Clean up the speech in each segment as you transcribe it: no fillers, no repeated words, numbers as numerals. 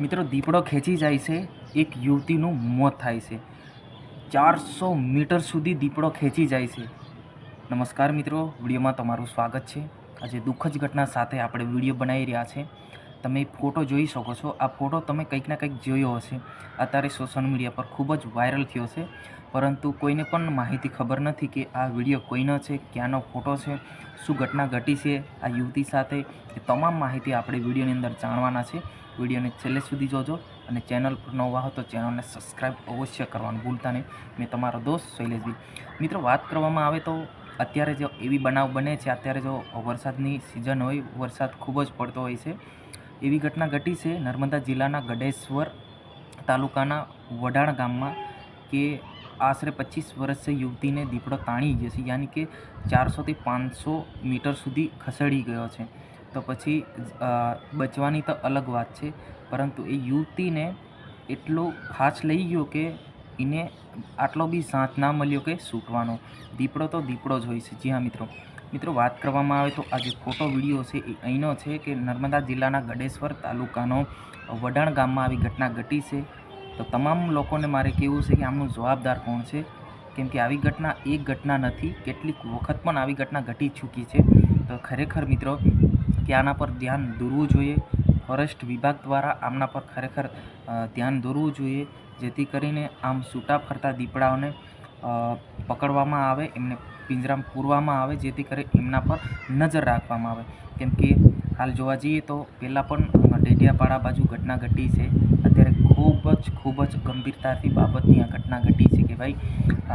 મિત્રો દીપડો ખેંચી જાય છે, એક યુવતીનું મોત થાય છે। 400 મીટર સુધી દીપડો ખેંચી જાય છે। નમસ્કાર મિત્રો, વિડીયોમાં તમારું સ્વાગત છે। આજે દુઃખદ ઘટના સાથે આપણે વિડીયો બનાવી રહ્યા છે। તમે ફોટો જોઈ શકો છો। આ ફોટો તમે કંઈક ના કંઈક જોયો હશે। અત્યારે સોશિયલ મીડિયા પર ખૂબ જ વાયરલ થયો છે, પરંતુ કોઈને પણ માહિતી ખબર નથી કે આ વિડીયો કોઈનો છે, ક્યાંનો ફોટો છે, શું ઘટના ઘટી છે આ યુવતી સાથે। એ તમામ માહિતી આપણે વિડીયોની અંદર જાણવાના છે। વિડીયોને છેલ્લે સુધી જોજો અને ચેનલ પર નવા હો તો ચેનલને સબસ્ક્રાઈબ અવશ્ય કરવાનું ભૂલતા નહીં। મેં તમારો દોસ્ત શૈલેષભાઈ। મિત્રો, વાત કરવામાં આવે તો અત્યારે જો એવી બનાવ બને છે, અત્યારે જો વરસાદની સિઝન હોય, વરસાદ ખૂબ જ પડતો હોય છે, એવી ઘટના ઘટી છે નર્મદા જિલ્લાના ગડેશ્વર તાલુકાના વઢાણ ગામમાં કે આશરે 25 વર્ષીય યુવતીને દીપડો તાણી ગયો છે, યાની કે 400 થી 500 મીટર સુધી ખસેડી ગયો છે। તો પછી બચવાની તો અલગ વાત છે, પરંતુ એ યુવતીને એટલો ખાસ લઈ ગયો કે એને આટલો બી સાથ ના મળ્યો કે છૂટવાનો। દીપડો તો દીપડો જ હોય છે। જી હા મિત્રો, વાત કરવામાં આવે તો આ જે ફોટો વિડીયો છે એ અહીંનો છે કે નર્મદા જિલ્લાના ગડેશ્વર તાલુકાનો વઢાણ ગામમાં આવી ઘટના ઘટી છે। તો તમામ લોકોને મારે કહેવું છે કે આમનું જવાબદાર કોણ છે, કેમ કે આવી ઘટના એક ઘટના નથી, કેટલીક વખત પણ આવી ઘટના ઘટી ચૂકી છે। તો ખરેખર મિત્રો કે આના પર ધ્યાન દોરવું જોઈએ। ફોરેસ્ટ વિભાગ દ્વારા આમના પર ખરેખર ધ્યાન દોરવું જોઈએ, જેથી કરીને આમ છૂટા ફરતા દીપડાઓને પકડવામાં આવે, એમને પિંજરામાં પૂરવામાં આવે, જેથી કરી એમના પર નજર રાખવામાં આવે। કેમ કે હાલ જોવા જઈએ તો પહેલાં પણ ડેડિયાપાડા બાજુ ઘટના ઘટી છે। અત્યારે ખૂબ જ ગંભીરતાથી બાબતની આ ઘટના ઘટી છે કે ભાઈ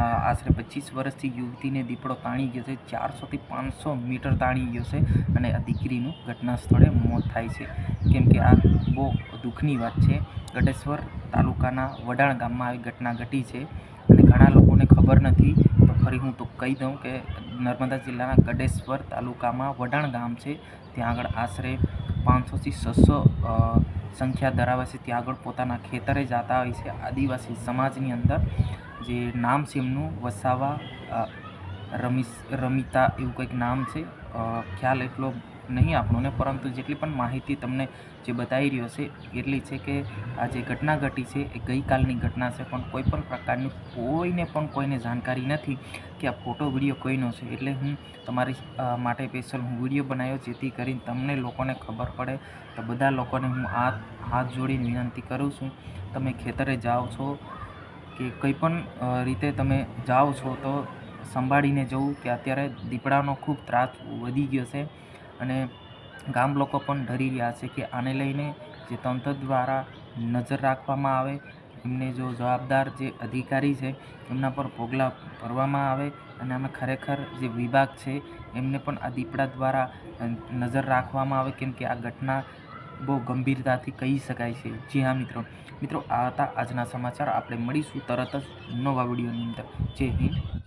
આશરે 25 વર્ષથી યુવતીને દીપડો તાણી ગયો છે, 400 થી 500 મીટર તાણી ગયો છે અને આ દીકરીનું ઘટના સ્થળે મોત થાય છે। કેમ કે આ બહુ દુઃખની વાત છે। ગડેશ્વર તાલુકાના વઢાણ ગામમાં આવી ઘટના ઘટી છે અને ઘણા લોકોને ખબર નથી। તો ફરી હું તો કહી દઉં કે નર્મદા જિલ્લાના ગડેશ્વર તાલુકામાં વઢાણ ગામ છે, ત્યાં આગળ આશરે 500 થી 600 સંખ્યા ધરાવે છે। ત્યાં આગળ પોતાના ખેતરે જતા હોય છે આદિવાસી સમાજની અંદર, જે નામ છે એમનું વસાવા રમિતા એવું કંઈક નામ છે, ખ્યાલ એટલો નહીં આપણને, પરંતુ જેટલી પણ માહિતી તમને જે બતાવી રહ્યો છે એટલી છે કે આ જે ઘટના ઘટી છે એ ગઈકાલની ઘટના છે, પણ કોઈ પણ પ્રકારની કોઈને જાણકારી નથી કે આ ફોટો વિડીયો કોઈનો છે। એટલે હું તમારી માટે સ્પેશિયલ હું વિડીયો બનાવ્યો, જેથી કરીને તમને લોકોને ખબર પડે। તો બધા લોકોને હું હાથ જોડીને વિનંતી કરું છું, તમે ખેતરે જાઓ છો કે કંઈ પણ રીતે તમે જાઓ છો તો સંભાળીને જવું, કે અત્યારે દીપડાનો ખૂબ ત્રાસ વધી ગયો છે અને ગામ લોકો પણ ડરી રહ્યા છે કે આને લઈને જે તંત્ર દ્વારા નજર રાખવામાં આવે, એમને જો જવાબદાર જે અધિકારી છે એમના પર પગલાં ભરવામાં આવે અને આમાં ખરેખર જે વિભાગ છે એમને પણ આ દીપડા દ્વારા નજર રાખવામાં આવે, કેમ કે આ ઘટના બહુ ગંભીરતાથી કહી શકાય છે। જી હા મિત્રો, આ હતા આજના સમાચાર। આપણે મળીશું તરત જ નવા વિડીયોની અંદર। જય હિન્દ।